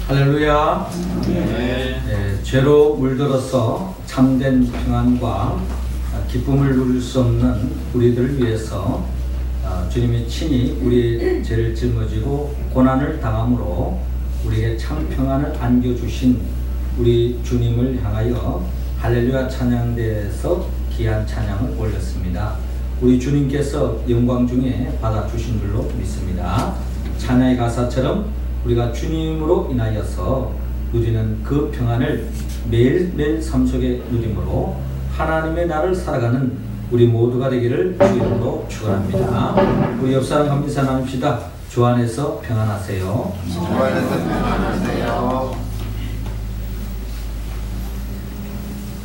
할렐루야. 죄로 물들어서 참된 평안과 기쁨을 누릴 수 없는 우리들을 위해서 주님이 친히 우리의 죄를 짊어지고 고난을 당함으로 우리에게 참 평안을 안겨주신 우리 주님을 향하여 할렐루야 찬양대에서 귀한 찬양을 올렸습니다. 우리 주님께서 영광 중에 받아주신 줄로 믿습니다. 찬양의 가사처럼 우리가 주님으로 인하여서 누리는 그 평안을 매일매일 삶 속에 누림으로 하나님의 나라를 살아가는 우리 모두가 되기를 주 이름으로 축원합니다. 우리 옆사람 감사 나눕시다. 주 안에서 평안하세요. 주 안에서 평안하세요.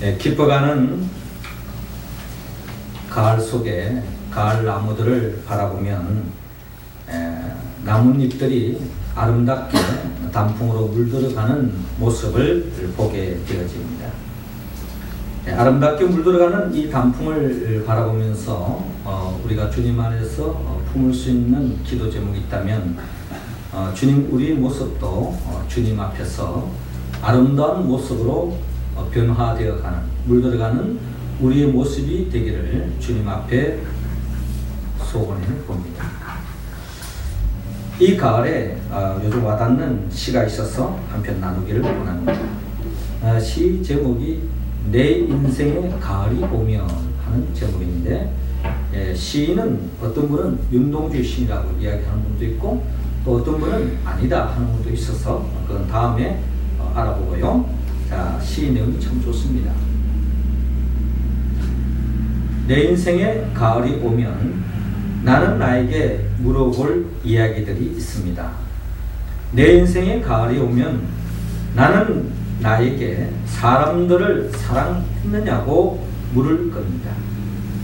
네, 기뻐가는 가을 속에 가을 나무들을 바라보면 나뭇잎들이 아름답게 단풍으로 물들어가는 모습을 보게 되어집니다. 아름답게 물들어가는 이 단풍을 바라보면서 우리가 주님 안에서 품을 수 있는 기도 제목이 있다면 주님 우리의 모습도 주님 앞에서 아름다운 모습으로 변화되어 가는 물들어가는 우리의 모습이 되기를 주님 앞에 소원해 봅니다. 이 가을에 요즘 와닿는 시가 있어서 한편 나누기를 원합니다. 시 제목이 내 인생의 가을이 오면 하는 제목인데 시인은 어떤 분은 윤동주 시인이라고 이야기하는 분도 있고 또 어떤 분은 아니다 하는 분도 있어서 그건 다음에 알아보고요. 자, 시 내용이 참 좋습니다. 내 인생의 가을이 오면 나는 나에게 물어볼 이야기들이 있습니다. 내 인생의 가을이 오면 나는 나에게 사람들을 사랑했느냐고 물을 겁니다.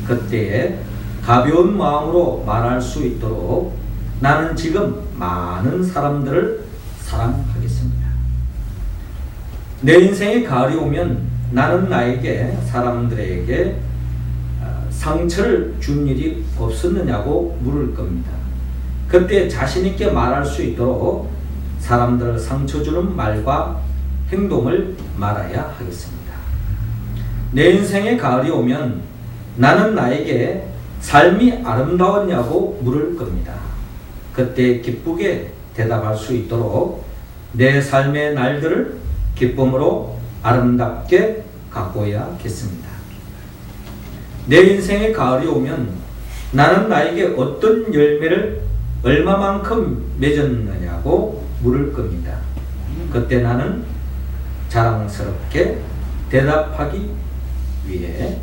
그때에 가벼운 마음으로 말할 수 있도록 나는 지금 많은 사람들을 사랑하겠습니다. 내 인생의 가을이 오면 나는 나에게 사람들에게 상처를 준 일이 없었느냐고 물을 겁니다. 그때 자신있게 말할 수 있도록 사람들을 상처 주는 말과 행동을 말아야 하겠습니다. 내 인생의 가을이 오면 나는 나에게 삶이 아름다웠냐고 물을 겁니다. 그때 기쁘게 대답할 수 있도록 내 삶의 날들을 기쁨으로 아름답게 가꿔야겠습니다. 내 인생의 가을이 오면 나는 나에게 어떤 열매를 얼마만큼 맺었느냐고 물을 겁니다. 그때 나는 자랑스럽게 대답하기 위해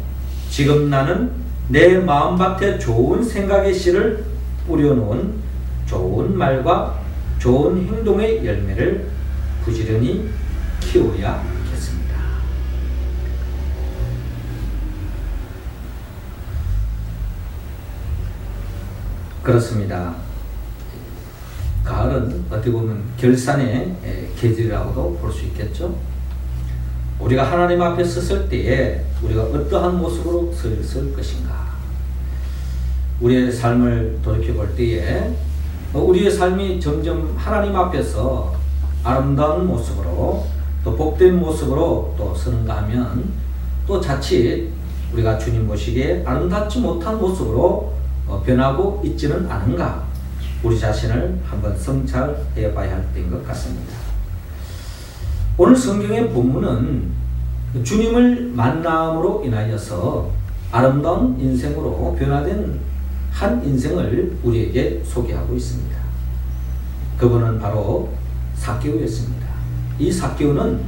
지금 나는 내 마음밭에 좋은 생각의 씨를 뿌려놓은 좋은 말과 좋은 행동의 열매를 부지런히 키워야겠습니다. 그렇습니다. 가을은 어떻게 보면 결산의 계절이라고도 볼 수 있겠죠. 우리가 하나님 앞에 섰을 때에 우리가 어떠한 모습으로 설 것인가. 우리의 삶을 돌이켜볼 때에 우리의 삶이 점점 하나님 앞에서 아름다운 모습으로 또 복된 모습으로 또 서는가 하면 또 자칫 우리가 주님 보시기에 아름답지 못한 모습으로 변하고 있지는 않은가. 우리 자신을 한번 성찰해 봐야 할 때인 것 같습니다. 오늘 성경의 본문은 주님을 만남으로 인하여서 아름다운 인생으로 변화된 한 인생을 우리에게 소개하고 있습니다. 그분은 바로 삭개오였습니다. 이 삭개오는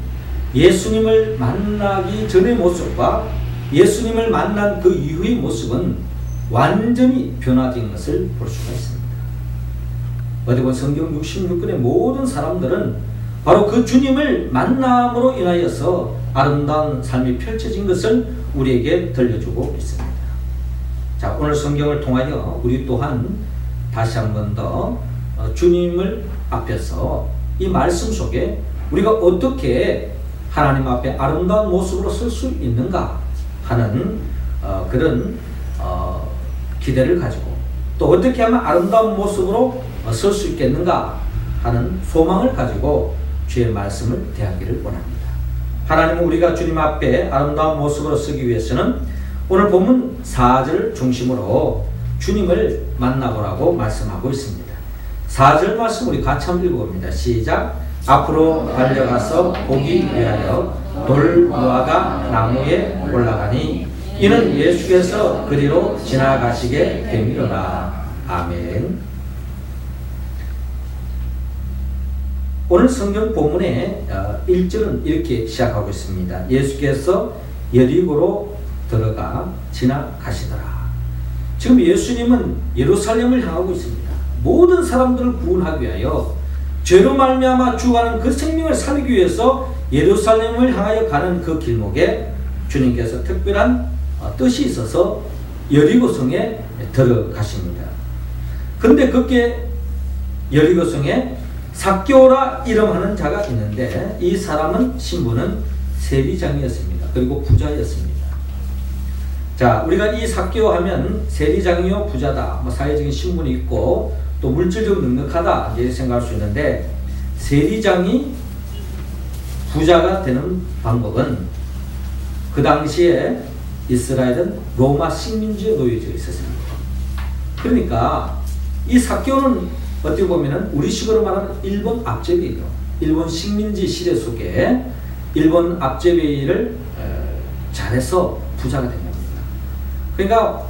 예수님을 만나기 전의 모습과 예수님을 만난 그 이후의 모습은 완전히 변화된 것을 볼 수가 있습니다. 어디 보면 성경 66권의 모든 사람들은 바로 그 주님을 만남으로 인하여서 아름다운 삶이 펼쳐진 것을 우리에게 들려주고 있습니다. 자, 오늘 성경을 통하여 우리 또한 다시 한 번 더 주님을 앞에서 이 말씀 속에 우리가 어떻게 하나님 앞에 아름다운 모습으로 설 수 있는가 하는 그런 기대를 가지고 또 어떻게 하면 아름다운 모습으로 설 수 있겠는가 하는 소망을 가지고 주의 말씀을 대하기를 원합니다. 하나님은 우리가 주님 앞에 아름다운 모습으로 서기 위해서는 오늘 본문 4절을 중심으로 주님을 만나보라고 말씀하고 있습니다. 4절 말씀 우리 같이 한번 읽어봅니다. 시작. 앞으로 달려가서 보기 위하여 돌무화과 나무에 올라가니 이는 예수께서 그리로 지나가시게 됨이로라. 아멘. 오늘 성경 본문의 1절은 이렇게 시작하고 있습니다. 예수께서 여리고로 들어가 지나가시더라. 지금 예수님은 예루살렘을 향하고 있습니다. 모든 사람들을 구원하기 위하여 죄로 말미암아 죽어가는 그 생명을 살리기 위해서 예루살렘을 향하여 가는 그 길목에 주님께서 특별한 뜻이 있어서 여리고성에 들어가십니다. 그런데 그게 여리고성에 삭개오라 이름하는 자가 있는데 이 사람은 신분은 세리장이었습니다. 그리고 부자였습니다. 자, 우리가 이 삭개오 하면 세리장이요 부자다, 사회적인 신분이 있고 또 물질적으로 넉넉하다 이렇게 생각할 수 있는데, 세리장이 부자가 되는 방법은 그 당시에 이스라엘은 로마 식민지에 놓여져 있었습니다. 그러니까 이 삭개오는 어떻게 보면은 우리식으로 말하면 일본 앞제비예요. 일본 식민지 시대 속에 일본 앞제비를 잘해서 부자가 된 겁니다. 그러니까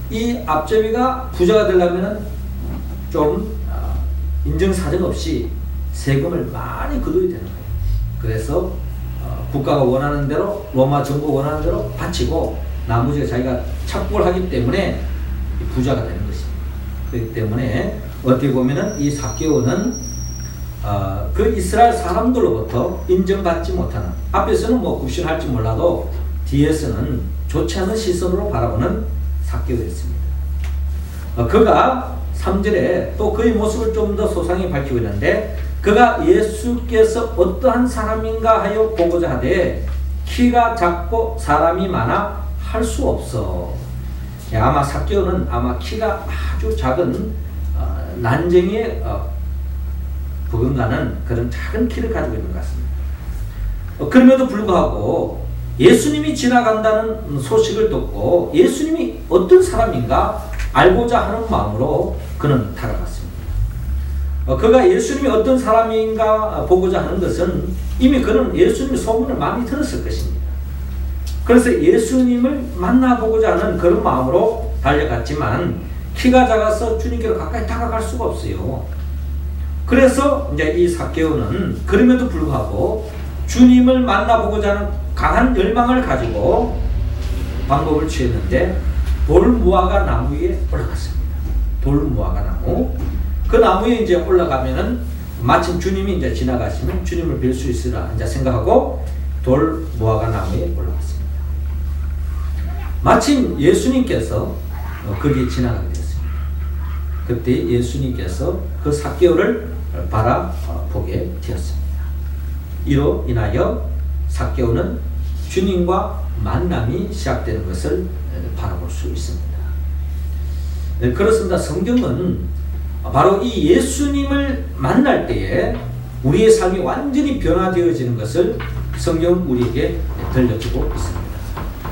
이 앞제비가 부자가 되려면은 좀 인정사정 없이 세금을 많이 거둬야 되는 거예요. 그래서 국가가 원하는 대로, 로마 정부가 원하는 대로 바치고 나머지가 자기가 착복을 하기 때문에 부자가 되는 것입니다. 그렇기 때문에 어떻게 보면은 이 삭개오는 그 이스라엘 사람들로부터 인정받지 못하는, 앞에서는 뭐 굽신할지 몰라도 뒤에서는 좋지 않은 시선으로 바라보는 삭개오였습니다. 그가 3절에 또 그의 모습을 좀 더 소상히 밝히고 있는데, 그가 예수께서 어떠한 사람인가 하여 보고자 하되 키가 작고 사람이 많아 할 수 없어. 아마 삭개오는 아마 키가 아주 작은 난쟁이에 버금가는 그런 작은 키를 가지고 있는 것 같습니다. 그럼에도 불구하고 예수님이 지나간다는 소식을 듣고 예수님이 어떤 사람인가 알고자 하는 마음으로 그는 다가갔습니다. 그가 예수님이 어떤 사람인가 보고자 하는 것은 이미 그는 예수님의 소문을 많이 들었을 것입니다. 그래서 예수님을 만나보고자 하는 그런 마음으로 달려갔지만 키가 작아서 주님께로 가까이 다가갈 수가 없어요. 그래서 이제 이 삭개오는 그럼에도 불구하고 주님을 만나보고자 하는 강한 열망을 가지고 방법을 취했는데 돌무화과 나무 위에 올라갔습니다. 돌무화과 나무. 그 나무에 이제 올라가면은 마침 주님이 이제 지나가시면 주님을 뵐 수 있으라 이제 생각하고 돌무화과 나무에 올라갔습니다. 마침 예수님께서 거기에 지나가게 되었습니다. 그때 예수님께서 그 삭개오를 바라보게 되었습니다. 이로 인하여 삭개오는 주님과 만남이 시작되는 것을 바라볼 수 있습니다. 그렇습니다. 성경은 바로 이 예수님을 만날 때에 우리의 삶이 완전히 변화되어지는 것을 성경은 우리에게 들려주고 있습니다.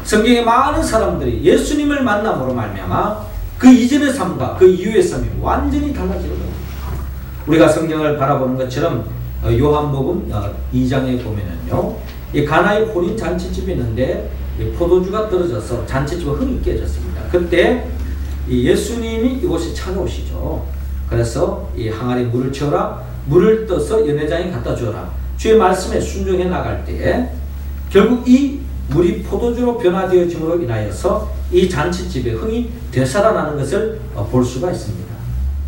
성경에 많은 사람들이 예수님을 만남으로 말미암아 그 이전의 삶과 그 이후의 삶이 완전히 달라지는 겁니다. 우리가 성경을 바라보는 것처럼 요한복음 2장에 보면은요, 이 가나의 혼인 잔치집이 있는데 포도주가 떨어져서 잔치집은 흥이 깨졌습니다. 그때 이 예수님이 이곳에 찾아오시죠. 그래서 이 항아리 물을 채워라, 물을 떠서 연회장에 갖다 주어라. 주의 말씀에 순종해 나갈 때에 결국 이 물이 포도주로 변화되어짐으로 인하여서 이 잔치집의 흥이 되살아나는 것을 볼 수가 있습니다.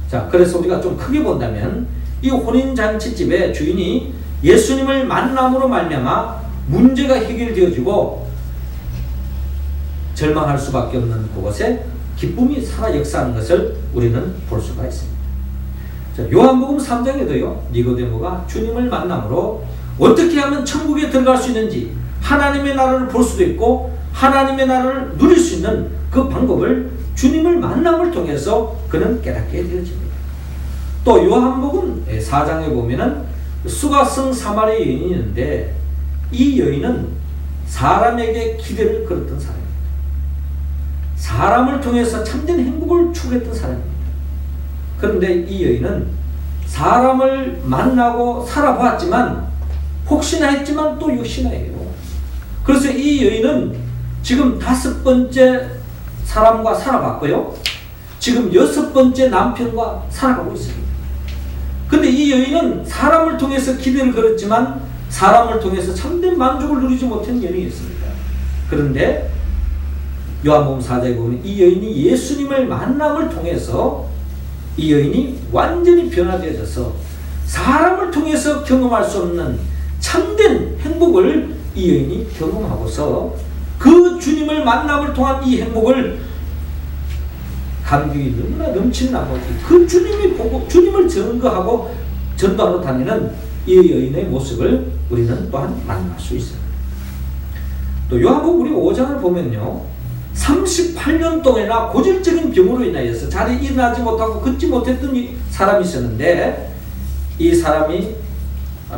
자, 그래서 우리가 좀 크게 본다면 이 혼인잔치집의 주인이 예수님을 만남으로 말미암아 문제가 해결되어지고 절망할 수밖에 없는 그곳에 기쁨이 살아 역사하는 것을 우리는 볼 수가 있습니다. 자, 요한복음 3장에도요, 니고데모가 주님을 만남으로 어떻게 하면 천국에 들어갈 수 있는지, 하나님의 나라를 볼 수도 있고 하나님의 나라를 누릴 수 있는 그 방법을 주님을 만남을 통해서 그는 깨닫게 되어집니다. 또 요한복음 4장에 보면은 수가성 사마리아 여인이 있는데 이 여인은 사람에게 기대를 걸었던 사람입니다. 사람을 통해서 참된 행복을 추구했던 사람입니다. 그런데 이 여인은 사람을 만나고 살아보았지만 혹시나 했지만 또 역시나예요. 그래서 이 여인은 지금 5번째 사람과 살아봤고요. 지금 6번째 남편과 살아가고 있습니다. 근데 이 여인은 사람을 통해서 기대를 걸었지만 사람을 통해서 참된 만족을 누리지 못한 여인이었습니다. 그런데 요한복음 4장에 보면 이 여인이 예수님을 만남을 통해서 이 여인이 완전히 변화되어져서 사람을 통해서 경험할 수 없는 참된 행복을 이 여인이 경험하고서 그 주님을 만남을 통한 이 행복을 감격이 너무나 넘치는 나머지 그 주님이 보고 주님을 증거하고 전도하러 다니는 이 여인의 모습을 우리는 또한 만날 수 있어요. 또 요한복음 우리 5장을 보면요, 38년 동안이나 고질적인 병으로 인하여서 자리에 일어나지 못하고 걷지 못했던 사람이 있었는데 이 사람이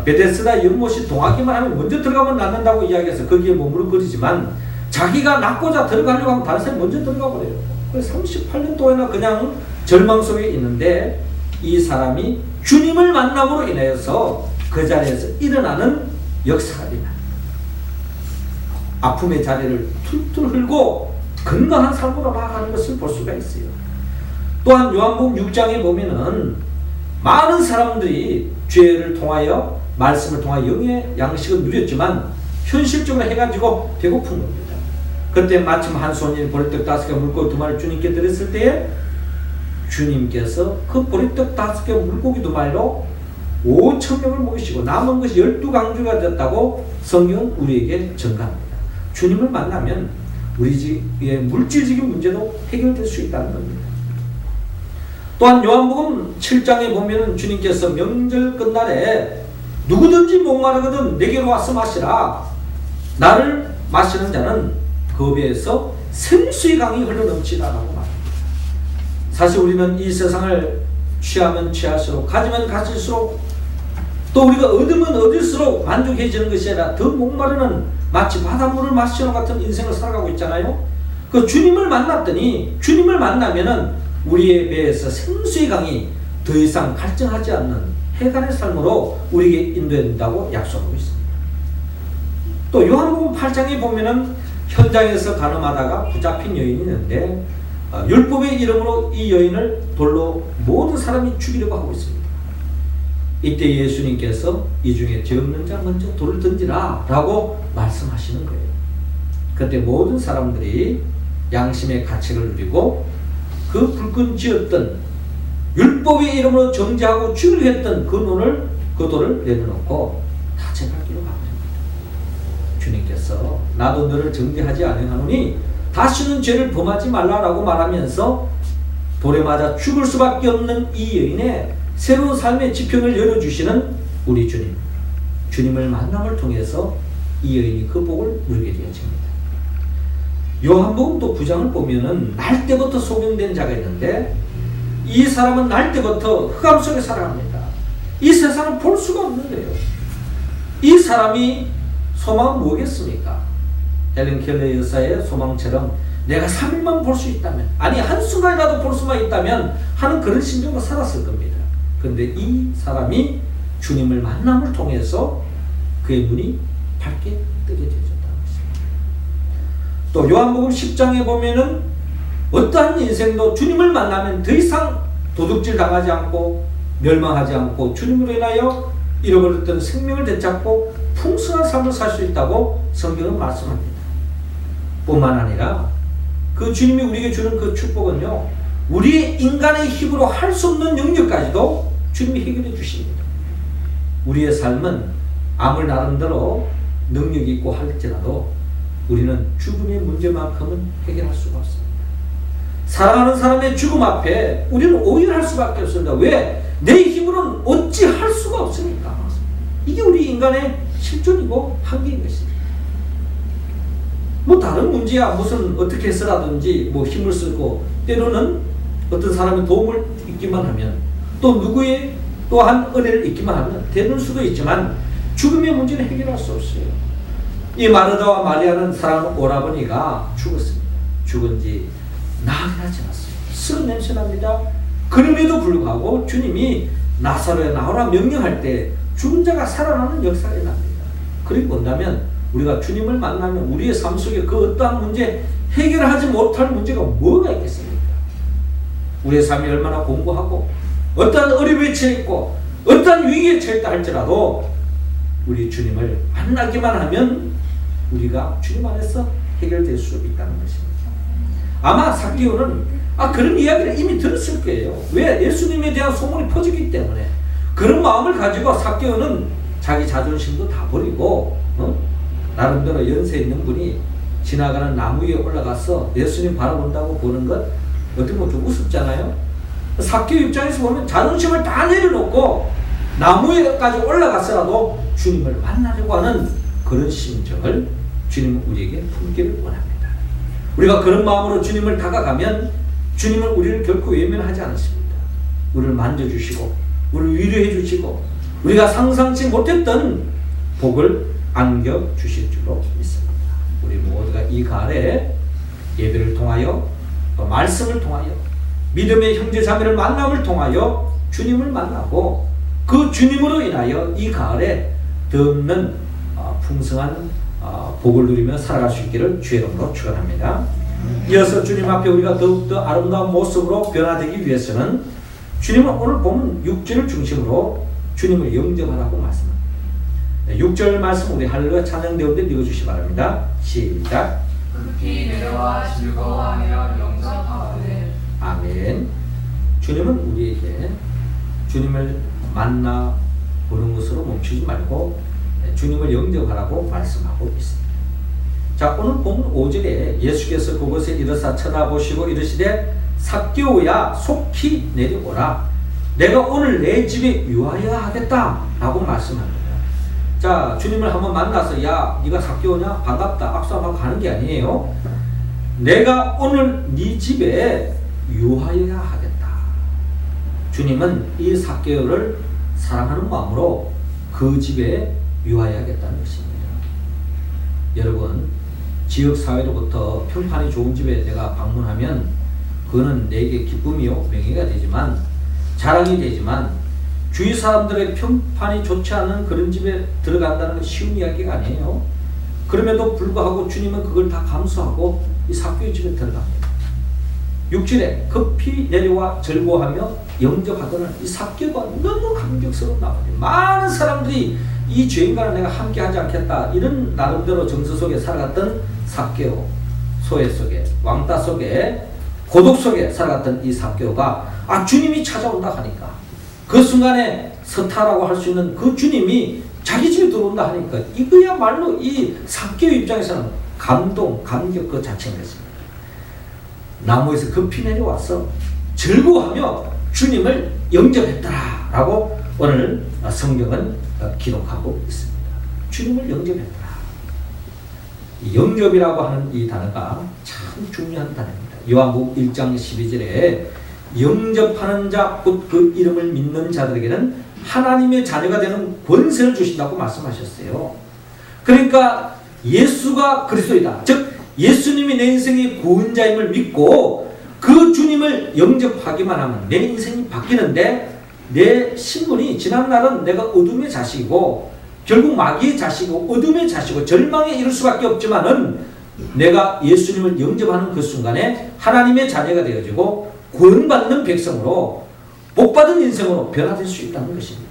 베데스다 연못이 동하기만 하면 먼저 들어가면 낫는다고 이야기해서 거기에 머무르거리지만 자기가 낫고자 들어가려고 하면 다른 사람이 먼저 들어가 버려요. 그래서 38년 동안이나 그냥 절망 속에 있는데 이 사람이 주님을 만남으로 인하여서 그 자리에서 일어나는 역사가 일어납니다. 아픔의 자리를 툴툴 흘고 건강한 삶으로 나아가는 것을 볼 수가 있어요. 또한 요한복음 6장에 보면은 많은 사람들이 죄를 통하여 말씀을 통하여 영의 양식을 누렸지만 현실적으로 해가지고 배고픈 겁니다. 그때 마침 한 손이 보리떡 5개 물고기 2마리를 주님께 드렸을 때에 주님께서 그 보리떡 5개 물고기 2마리로 5,000명을 먹이시고 남은 것이 12강주가 됐다고 성경은 우리에게 전가합니다. 주님을 만나면 우리 집의 물질적인 문제도 해결될 수 있다는 겁니다. 또한 요한복음 7장에 보면 주님께서 명절 끝날에 누구든지 목마르거든 내게로 와서 마시라. 나를 마시는 자는 그 배에서 생수의 강이 흘러넘치라라고 말합니다. 사실 우리는 이 세상을 취하면 취할수록 가지면 가질수록 또 우리가 얻으면 얻을수록 만족해지는 것이 아니라 더 목마르는 마치 바닷물을 마시는 같은 인생을 살아가고 있잖아요. 그 주님을 만났더니 주님을 만나면은 우리의 배에서 생수의 강이 더 이상 갈증하지 않는 해간의 삶으로 우리에게 인도된다고 약속하고 있습니다. 또 요한복음 8장에 보면은 현장에서 가늠하다가 붙잡힌 여인이 있는데 율법의 이름으로 이 여인을 돌로 모든 사람이 죽이려고 하고 있습니다. 이때 예수님께서 이 중에 죄 없는 자 먼저 돌을 던지라 라고 말씀하시는 거예요. 그때 모든 사람들이 양심의 가책을 누리고 그 불끈 지었던 율법의 이름으로 정죄하고 죽이려 했던 그 돌을 내려놓고 다 제갈 길로 갑니다. 주님께서 나도 너를 정죄하지 아니하노니 다시는 죄를 범하지 말라라고 말하면서 돌에 맞아 죽을 수밖에 없는 이 여인의 새로운 삶의 지평을 열어주시는 우리 주님, 주님을 만남을 통해서 이 여인이 그 복을 누리게 되어집니다. 요한복음 또 9장을 보면은 날 때부터 소경된 자가 있는데 이 사람은 날 때부터 흑암 속에 살아갑니다. 이 세상을 볼 수가 없는 거예요. 이 사람이 소망은 뭐겠습니까? 헬렌 켈러 여사의 소망처럼 내가 3일만 볼 수 있다면, 아니 한순간이라도 볼 수만 있다면 하는 그런 심정으로 살았을 겁니다. 그런데 이 사람이 주님을 만남을 통해서 그의 눈이 밝게 뜨게 되었다는 것입니다. 또 요한복음 10장에 보면은 어떠한 인생도 주님을 만나면 더 이상 도둑질 당하지 않고 멸망하지 않고 주님으로 인하여 잃어버렸던 생명을 되찾고 풍성한 삶을 살 수 있다고 성경은 말씀합니다. 뿐만 아니라 그 주님이 우리에게 주는 그 축복은요, 우리의 인간의 힘으로 할 수 없는 영역까지도 주님이 해결해 주십니다. 우리의 삶은 아무리 나름대로 능력이 있고 할지라도 우리는 죽음의 문제만큼은 해결할 수가 없습니다. 사랑하는 사람의 죽음 앞에 우리는 오열할 수밖에 없습니다. 왜? 내 힘으로는 어찌 할 수가 없으니까. 이게 우리 인간의 실존이고 한계인 것입니다. 뭐 다른 문제야 무슨 어떻게 해서라든지 뭐 힘을 쓰고 때로는 어떤 사람의 도움을 잊기만 하면 또 누구의 또한 은혜를 잊기만 하면 되는 수도 있지만 죽음의 문제는 해결할 수 없어요. 이 마르다와 마리아는 사랑하는 오라버니가 죽었습니다. 죽은 지 나흘이나 지났어요. 썩은 냄새 납니다. 그럼에도 불구하고 주님이 나사로야 나오라 명령할 때 죽은 자가 살아나는 역사가 납니다. 그리고 본다면 우리가 주님을 만나면 우리의 삶 속에 그 어떠한 문제 해결하지 못할 문제가 뭐가 있겠습니까? 우리의 삶이 얼마나 공고하고 어떠한 어려움에 처했고 어떠한 위기에 처했다 할지라도 우리 주님을 만나기만 하면 우리가 주님 안에서 해결될 수 있다는 것입니다. 아마 삭개오는 그런 이야기를 이미 들었을 거예요. 왜? 예수님에 대한 소문이 퍼지기 때문에. 그런 마음을 가지고 삭개오는 자기 자존심도 다 버리고 나름대로 연세 있는 분이 지나가는 나무 위에 올라가서 예수님 바라본다고 보는 것 어떻게 보면 좀 우습잖아요. 삭개오 입장에서 보면 자존심을 다 내려놓고 나무 위에까지 올라갔어라도 주님을 만나려고 하는 그런 심정을 주님은 우리에게 품기를 원합니다. 우리가 그런 마음으로 주님을 다가가면 주님은 우리를 결코 외면하지 않습니다. 우리를 만져주시고 우리를 위로해 주시고 우리가 상상치 못했던 복을 안겨주실 줄로 믿습니다. 우리 모두가 이 가을에 예배를 통하여 또 말씀을 통하여 믿음의 형제자매를 만남을 통하여 주님을 만나고 그 주님으로 인하여 이 가을에 더 없는 풍성한 복을 누리며 살아갈 수 있기를 주의 이름으로 축원합니다. 이어서 주님 앞에 우리가 더욱더 아름다운 모습으로 변화되기 위해서는 주님은 오늘 보면 6절을 중심으로 주님을 영접하라고 말씀합니다. 6절 말씀 우리 할렐루야 찬양 대원들 읽어주시기 바랍니다. 시작. 급히 내려와 즐거워하며 영접하오되. 아멘. 주님은 우리에게 주님을 만나 보는 것으로 멈추지 말고 주님을 영접하라고 말씀하고 있습니다. 자, 오늘 본문 5절에 예수께서 그곳에 이르사 쳐다보시고 이르시되 삭개오야 속히 내려오라. 내가 오늘 내 집에 유하여야 하겠다 라고 말씀합니다. 자, 주님을 한번 만나서 야 네가 삭개오냐 반갑다 악수하고 가는 게 아니에요. 내가 오늘 네 집에 유하여야 하겠다. 주님은 이 삭개오를 사랑하는 마음으로 그 집에 유하여야겠다는 것입니다. 여러분, 지역사회로부터 평판이 좋은 집에 내가 방문하면 그거는 내게 기쁨이요 명예가 되지만 자랑이 되지만 주위 사람들의 평판이 좋지 않은 그런 집에 들어간다는 건 쉬운 이야기가 아니에요. 그럼에도 불구하고 주님은 그걸 다 감수하고 이 삭개오 집에 들어갑니다. 6절에 급히 내려와 즐거워하며 영접하더니 이 삭개오가 너무 감격스러운 나머지 많은 사람들이 이 죄인과는 내가 함께 하지 않겠다 이런 나름대로 정서 속에 살아갔던 삭개오, 소외 속에 왕따 속에 고독 속에 살아갔던 이 삭개오가 주님이 찾아온다 하니까 그 순간에 서타라고 할 수 있는 그 주님이 자기 집에 들어온다 하니까 이거야말로 이 삭개오 입장에서는 감동, 감격 그 자체인 것입니다. 나무에서 급히 내려와서 즐거워하며 주님을 영접했더라 라고 오늘 성경은 기록하고 있습니다. 주님을 영접했더라. 영접이라고 하는 이 단어가 참 중요한 단어입니다. 요한복음 1장 12절에 영접하는 자, 곧 그 이름을 믿는 자들에게는 하나님의 자녀가 되는 권세를 주신다고 말씀하셨어요. 그러니까 예수가 그리스도이다. 즉 예수님이 내 인생의 구원자임을 믿고 그 주님을 영접하기만 하면 내 인생이 바뀌는데 내 신분이 지난날은 내가 어둠의 자식이고 결국 마귀의 자식이고 어둠의 자식이고 절망에 이를 수밖에 없지만은 내가 예수님을 영접하는 그 순간에 하나님의 자녀가 되어지고 구원받는 백성으로 복받은 인생으로 변화될 수 있다는 것입니다.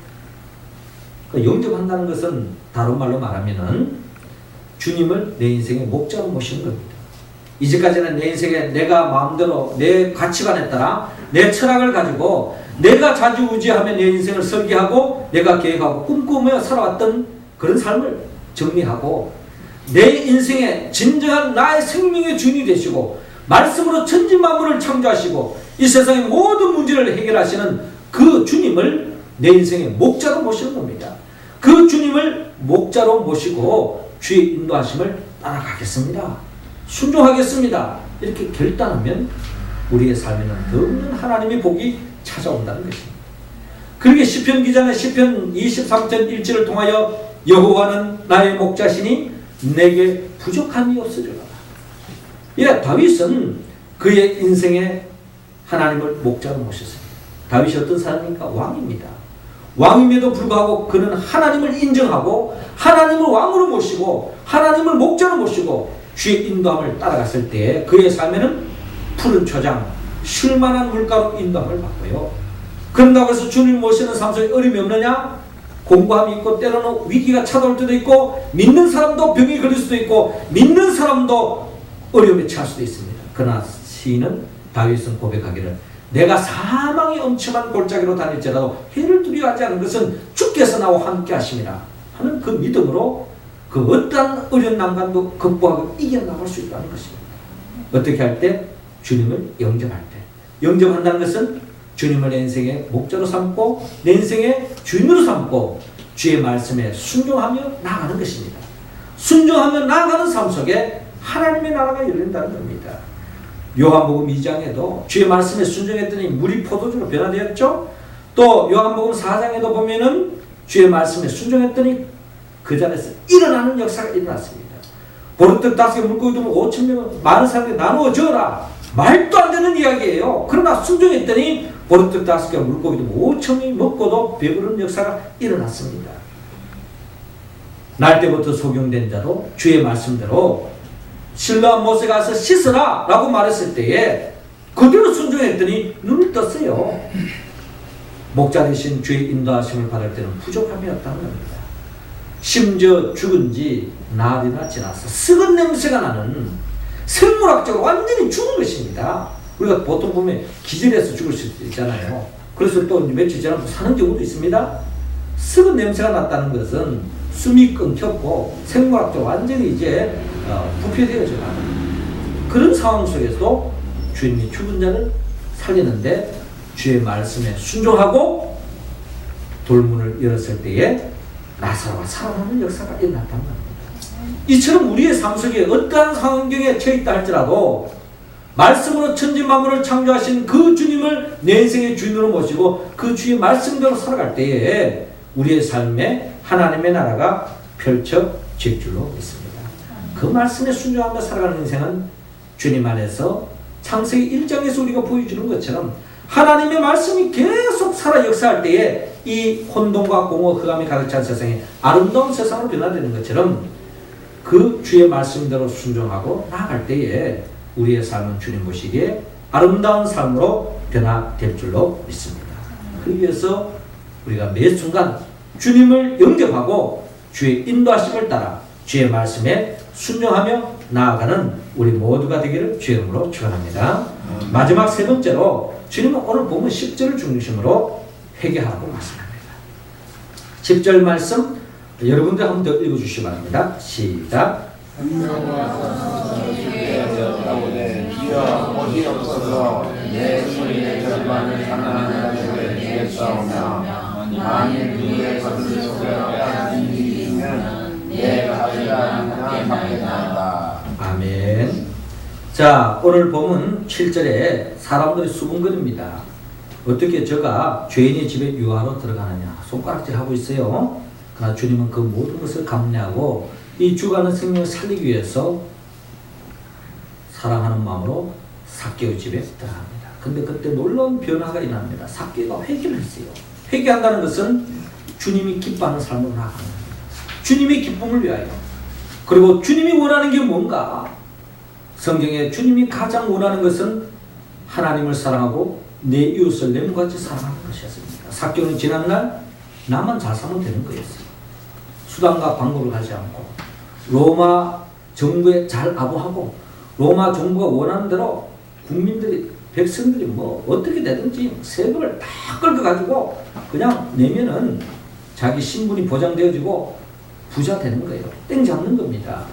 영접한다는 것은 다른 말로 말하면은 주님을 내 인생의 목자로 모시는 겁니다. 이제까지는 내 인생에 내가 마음대로 내 가치관에 따라 내 철학을 가지고 내가 좌지우지하며 내 인생을 설계하고 내가 계획하고 꿈꾸며 살아왔던 그런 삶을 정리하고 내 인생의 진정한 나의 생명의 주인이 되시고 말씀으로 천지만물을 창조하시고 이 세상의 모든 문제를 해결하시는 그 주님을 내 인생의 목자로 모시는 겁니다. 그 주님을 목자로 모시고 주의 인도하심을 따라가겠습니다. 순종하겠습니다. 이렇게 결단하면 우리의 삶에는 더 없는 하나님의 복이 찾아온다는 것입니다. 그렇게 시편 기자는 시편 23편 1절을 통하여 여호와는 나의 목자시니 내게 부족함이 없으리라. 예, 다윗은 그의 인생에 하나님을 목자로 모셨습니다. 다윗이 어떤 사람입니까? 왕입니다. 왕임에도 불구하고 그는 하나님을 인정하고 하나님을 왕으로 모시고 하나님을 목자로 모시고 주의 인도함을 따라갔을 때 그의 삶에는 푸른 초장, 쉴만한 물가로 인도함을 받고요. 그런다고 해서 주님 모시는 삶 속에 어려움이 없느냐? 공고함이 있고 때로는 위기가 찾아올 때도 있고 믿는 사람도 병이 걸릴 수도 있고 믿는 사람도 어려움에 처할 수도 있습니다. 그러나 시인은 다윗은 고백하기를 내가 사망의 엄청난 골짜기로 다닐지라도 해를 두려워하지 않은 것은 주께서 나와 함께 하심이라 하는 그 믿음으로 그 어떠한 어려운 난관도 극복하고 이겨나갈 수 있다는 것입니다. 어떻게 할 때? 주님을 영접할 때. 영접한다는 것은 주님을 내 인생의 목자로 삼고 내 인생의 주인으로 삼고 주의 말씀에 순종하며 나아가는 것입니다. 순종하며 나아가는 삶 속에 하나님의 나라가 열린다는 겁니다. 요한복음 2장에도 주의 말씀에 순종했더니 물이 포도주로 변화되었죠. 또 요한복음 4장에도 보면은 주의 말씀에 순종했더니 그 자리에서 일어나는 역사가 일어났습니다. 보르떡 5개 물고기 두면 5,000명은 많은 사람에게 나누어 줘라. 말도 안 되는 이야기예요. 그러나 순종했더니 보르떡 5개 물고기 두면 5,000명이 먹고도 배부른 역사가 일어났습니다. 날 때부터 속용된 자도 주의 말씀대로 신라와 모세 가서 씻으라 라고 말했을 때에 그대로 순종했더니 눈을 떴어요. 목자 대신 주의 인도하심을 받을 때는 부족함이 없다는 겁니다. 심지어 죽은 지 나흘이나 지나서 썩은 냄새가 나는 생물학적으로 완전히 죽은 것입니다. 우리가 보통 보면 기절해서 죽을 수도 있잖아요. 그래서 또 며칠 지나면 사는 경우도 있습니다. 썩은 냄새가 났다는 것은 숨이 끊겼고 생물학적으로 완전히 이제 부패되어져 가는 그런 상황 속에서도 주님이 죽은 자를 살리는데 주의 말씀에 순종하고 돌문을 열었을 때에 나사로가 살아나는 역사가 일어났다는 겁니다. 이처럼 우리의 삶 속에 어떠한 환경에 처해있다 할지라도 말씀으로 천지 만물을 창조하신 그 주님을 내 인생의 주인으로 모시고 그 주의 말씀대로 살아갈 때에 우리의 삶에 하나님의 나라가 펼쳐질 줄로 믿습니다. 그 말씀에 순종하며 살아가는 인생은 주님 안에서 창세기 1장에서 우리가 보여주는 것처럼 하나님의 말씀이 계속 살아 역사할 때에 이 혼돈과 공허 흑암이 가득 찬 세상에 아름다운 세상으로 변화되는 것처럼 그 주의 말씀대로 순종하고 나아갈 때에 우리의 삶은 주님 보시기에 아름다운 삶으로 변화될 줄로 믿습니다. 그러기 위해서 우리가 매 순간 주님을 영접하고 주의 인도하심을 따라 주의 말씀에 순종하며 나아가는 우리 모두가 되기를 주의 이름으로 축원합니다. 마지막 세 번째로 주님은 오늘 보면 10절을 중심으로 회개하라고 말씀합니다. 10절 말씀 여러분들 한 번 더 읽어주시기 바랍니다. 시작. 이어 옷이 없어서 내 소리의 절반을 상하는 자들을 주겠사오며 만일 누구의 것을 속여 빼앗긴 일이 있으면 내 가지가 함께 받겠나이다. 아멘. 자, 오늘 보면 7절에 사람들이 수군거립니다. 어떻게 저가 죄인의 집에 유하로 들어가느냐 손가락질하고 있어요. 그러나 주님은 그 모든 것을 감내하고 이 죽어가는 생명을 살리기 위해서 사랑하는 마음으로 삭개의 집에 들어갑니다. 근데 그때 놀라운 변화가 일어납니다. 삭개가 회개를 했어요. 회개한다는 것은 주님이 기뻐하는 삶으로 나아가는 겁니다. 주님의 기쁨을 위하여. 그리고 주님이 원하는 게 뭔가? 성경에 주님이 가장 원하는 것은 하나님을 사랑하고 내 이웃을 내 몸같이 사랑하는 것이었습니다. 삭개는 지난날 나만 잘 살면 되는 거였어요. 수단과 방법을 가지 않고 로마 정부에 잘 아부하고 로마 정부가 원하는 대로 국민들이 백성들이 뭐 어떻게 되든지 세금을 다 긁어가지고 그냥 내면은 자기 신분이 보장되어지고 부자 되는 거예요. 땡 잡는 겁니다.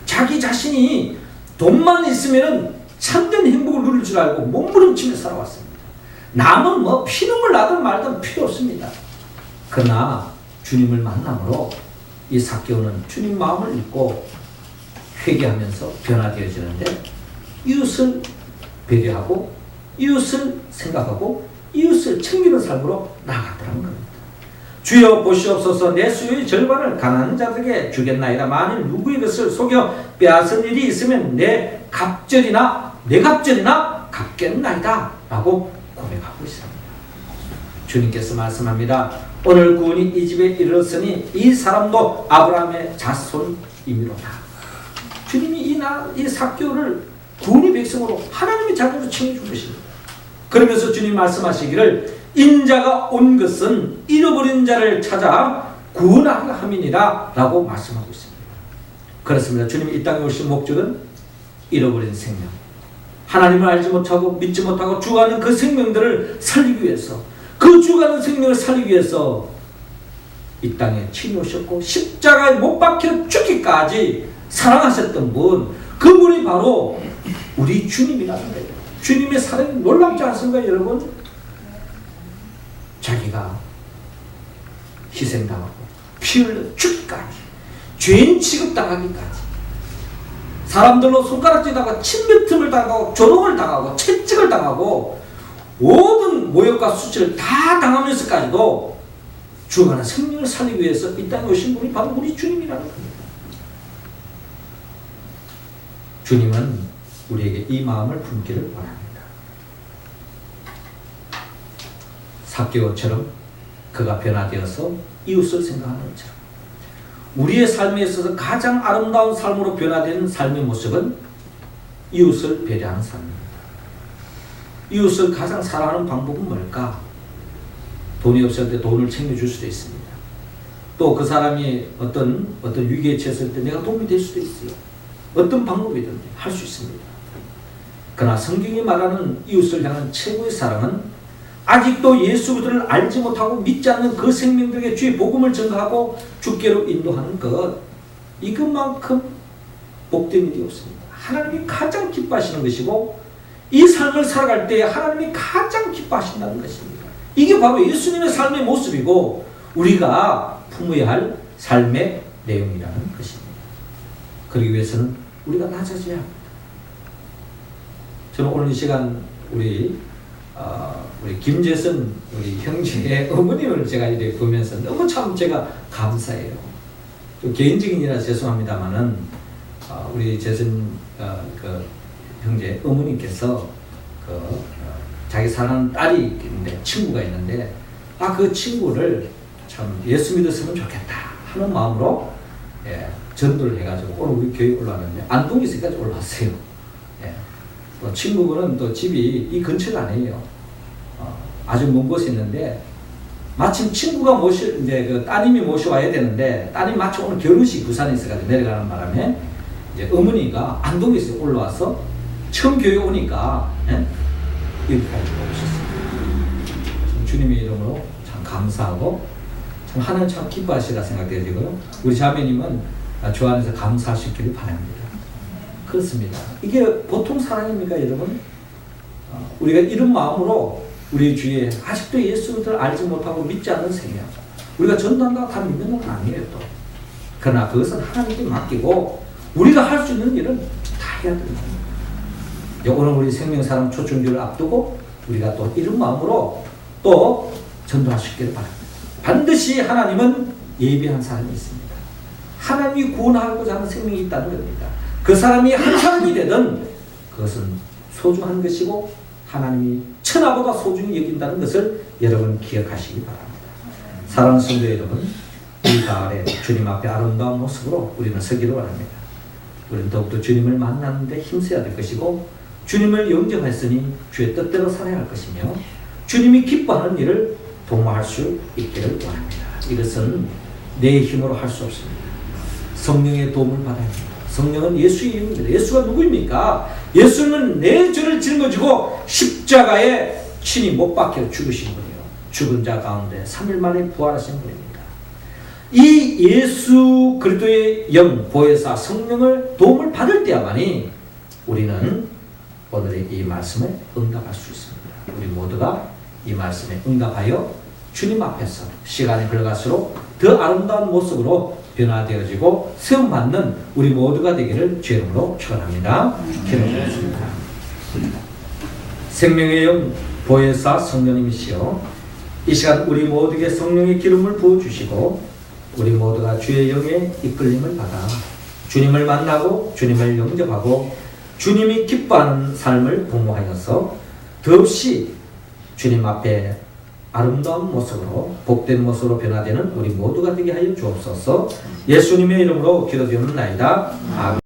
자기 자신이 돈만 있으면은 참된 행복을 누릴 줄 알고 몸부림치며 살아왔습니다. 남은 뭐 피눈물 나든 말든 필요 없습니다. 그러나 주님을 만남으로 이 삭개오는 주님 마음을 읽고 회개하면서 변화되어지는데 이웃을 배려하고 이웃을 생각하고 이웃을 챙기는 삶으로 나아갔더라는 겁니다. 주여 보시옵소서, 내 수요의 절반을 가난한 자들에게 주겠나이다. 만일 누구의 것을 속여 빼앗은 일이 있으면 내 갑절이나 갚겠나이다 라고 고백하고 있습니다. 주님께서 말씀합니다. 오늘 구원이 이 집에 이르렀으니 이 사람도 아브라함의 자손이미로다. 주님이 이 삭개오를 구원의 백성으로 하나님의 자녀로 챙겨준 것입니다. 그러면서 주님 말씀하시기를 인자가 온 것은 잃어버린 자를 찾아 구원하려 함이니라 라고 말씀하고 있습니다. 그렇습니다. 주님이 이 땅에 오신 목적은 잃어버린 생명, 하나님을 알지 못하고 믿지 못하고 죽어가는 그 생명들을 살리기 위해서, 그 죽어가는 생명을 살리기 위해서 이 땅에 친히 오셨고 십자가에 못 박혀 죽기까지 사랑하셨던 분, 그분이 바로 우리 주님이라는 거예요. 주님의 사랑이 놀랍지 않습니까 여러분? 자기가 희생당하고 피 흘려 죽기까지, 죄인 취급당하기까지, 사람들로 손가락질 당하고 침뱉음을 당하고 조롱을 당하고 채찍을 당하고 모든 모욕과 수치를 다 당하면서까지도 죽어가는 생명을 살리기 위해서 이 땅에 오신 분이 바로 우리 주님이라는 겁니다. 주님은 우리에게 이 마음을 품기를 원합니다. 삭개오처럼 그가 변화되어서 이웃을 생각하는 것처럼 우리의 삶에 있어서 가장 아름다운 삶으로 변화되는 삶의 모습은 이웃을 배려하는 삶입니다. 이웃을 가장 사랑하는 방법은 뭘까? 돈이 없을 때 돈을 챙겨줄 수도 있습니다. 또 그 사람이 어떤 위기에 처했을 때 내가 도움이 될 수도 있어요. 어떤 방법이든 할 수 있습니다. 그러나 성경이 말하는 이웃을 향한 최고의 사랑은 아직도 예수 그리스도를 알지 못하고 믿지 않는 그 생명들에게 주의 복음을 전하고 주께로 인도하는 것, 이것만큼 복된 일이 없습니다. 하나님이 가장 기뻐하시는 것이고 이 삶을 살아갈 때 하나님이 가장 기뻐하신다는 것입니다. 이게 바로 예수님의 삶의 모습이고 우리가 품어야 할 삶의 내용이라는 것입니다. 그러기 위해서는 우리가 낮아져야 합니다. 저는 오늘 이 시간 우리 김재선 우리 형제의 어머님을 제가 이렇게 보면서 너무 참 제가 감사해요. 좀 개인적인 일이라 죄송합니다만은 우리 재선 그 형제 어머님께서 자기 사랑하는 딸이 있는데 친구가 있는데 그 친구를 참 예수 믿었으면 좋겠다 하는 마음으로 전도를 해가지고 오늘 우리 교회 올라왔는데 안동에서까지 올라왔어요. 또 친구분은 또 집이 이 근처가 아니에요. 아주 먼 곳에 있는데 마침 친구가 이제 그 따님이 모셔와야 되는데 따님 마침 오늘 결혼식 부산에 있어가지고 내려가는 바람에 이제 어머니가 안동에서 올라와서 처음 교회 오니까 여기까지 오셨습니다. 주님의 이름으로 참 감사하고 참 하나님 참 기뻐하시라 생각되고요. 우리 자매님은 주 안에서 감사하시기를 바랍니다. 그렇습니다. 이게 보통 사랑입니까 여러분? 우리가 이런 마음으로 우리 주위에 아직도 예수를 알지 못하고 믿지 않는 생명, 우리가 전도한다고 다 믿는 건 아니에요 또. 그러나 그것은 하나님께 맡기고 우리가 할 수 있는 일은 다 해야 됩니다. 오늘 우리 생명사랑 초청주를 앞두고 우리가 또 이런 마음으로 또 전도할 수 있기를 바랍니다. 반드시 하나님은 예비한 사람이 있습니다. 하나님이 구원하고자 하는 생명이 있다는 겁니다. 그 사람이 한 사람이 되든 그것은 소중한 것이고 하나님이 천하보다 소중히 여긴다는 것을 여러분 기억하시기 바랍니다. 사랑하는 성도 여러분, 이 가을에 주님 앞에 아름다운 모습으로 우리는 서기를 원합니다. 우리는 더욱더 주님을 만나는데 힘써야 될 것이고 주님을 영접했으니 주의 뜻대로 살아야 할 것이며 주님이 기뻐하는 일을 도모할 수 있기를 원합니다. 이것은 내 힘으로 할 수 없습니다. 성령의 도움을 받아야 합니다. 성령은 예수의 이름입니다. 예수가 누구입니까? 예수는 내 죄를 짊어지고 십자가에 친히 못 박혀 죽으신 분이요. 죽은 자 가운데 3일 만에 부활하신 분입니다. 이 예수 그리스도의 영, 보혜사 성령을 도움을 받을 때야만이 우리는 오늘의 이 말씀에 응답할 수 있습니다. 우리 모두가 이 말씀에 응답하여 주님 앞에서 시간이 흘러갈수록 더 아름다운 모습으로 변화되어지고 세움받는 우리 모두가 되기를 주의 이름으로 축원합니다. 기도드리겠습니다. 생명의 영 보혜사 성령님이시여 이 시간 우리 모두에게 성령의 기름을 부어주시고 우리 모두가 주의 영에 이끌림을 받아 주님을 만나고 주님을 영접하고 주님이 기뻐하는 삶을 공모하여서 더없이 주님 앞에 아름다운 모습으로 복된 모습으로 변화되는 우리 모두가 되게 하여 주옵소서. 예수님의 이름으로 기도드리옵나이다. 아멘.